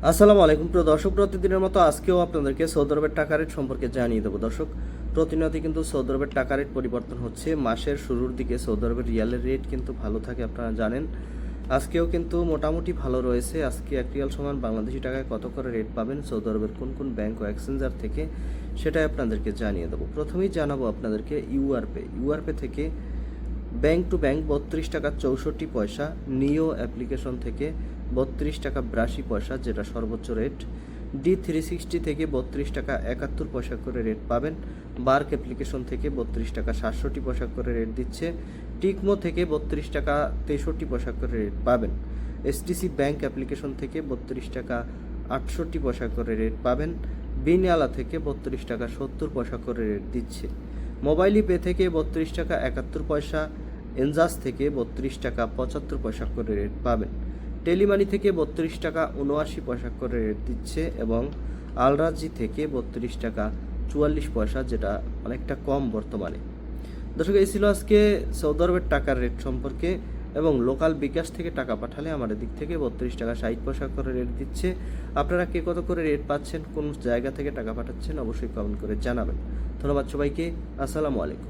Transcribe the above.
আসসালামু আলাইকুম প্রিয় দর্শক, প্রতিদিনের মতো আজকেও আপনাদেরকে সৌদি আরবের টাকা রেট সম্পর্কে জানিয়ে দেবো। দর্শক, প্রতিনিয়ত কিন্তু সৌদি আরবের টাকা রেট পরিবর্তন হচ্ছে। মাসের শুরুর দিকে সৌদি আরবের রিয়ালের রেট কিন্তু ভালো থাকে, আপনারা জানেন। আজকেও কিন্তু মোটামুটি ভালো রয়েছে। আজকে এক রিয়াল সমান বাংলাদেশি টাকায় কত করে রেট পাবেন সৌদি আরবের কোন কোন ব্যাংক ও এক্সচেঞ্জার থেকে, সেটাই আপনাদেরকে জানিয়ে দেবো। প্রথমেই জানাবো আপনাদেরকে ইউআরপে থেকে ব্যাংক টু ব্যাংক 32 টাকা 64 পয়সা, নিও অ্যাপ্লিকেশন থেকে 32 টাকা 82 পয়সা, যেটা সর্বোচ্চ রেট। D360 থেকে 32 টাকা 71 পয়সা করে রেট পাবেন। বার্ক অ্যাপ্লিকেশন থেকে 32 টাকা 67 পয়সা করে রেট দিচ্ছে। টিকমো থেকে 32 টাকা 63 পয়সা করে রেট পাবেন। এসটিসি ব্যাংক অ্যাপ্লিকেশন থেকে 32 টাকা 68 পয়সা করে রেট পাবেন। বিনিয়ালা থেকে 32 টাকা 70 পয়সা করে রেট দিচ্ছে। মোবাইল পে থেকে 32 টাকা 71 পয়সা, এনজাস থেকে 32 টাকা 75 পয়সা করে রেট পাবেন। টেলিমানি থেকে 32 টাকা 79 পয়সা করে রেট দিচ্ছে এবং আলরাজি থেকে 32 টাকা 44 পয়সা, যেটা অনেকটা কম বর্তমানে। দর্শক, এই ছিল আজকে সৌদি আরবের টাকার রেট সম্পর্কে। এবং লোকাল বিকাশ থেকে টাকা পাঠালে আমাদের দিক থেকে 32 টাকা 60 পয়সা করে রেট দিচ্ছে। আপনারা কে কত করে রেট পাচ্ছেন, কোন জায়গা থেকে টাকা পাঠাচ্ছেন, অবশ্যই কমেন্ট করে জানাবেন। ধন্যবাদ সবাইকে। আসসালামু আলাইকুম।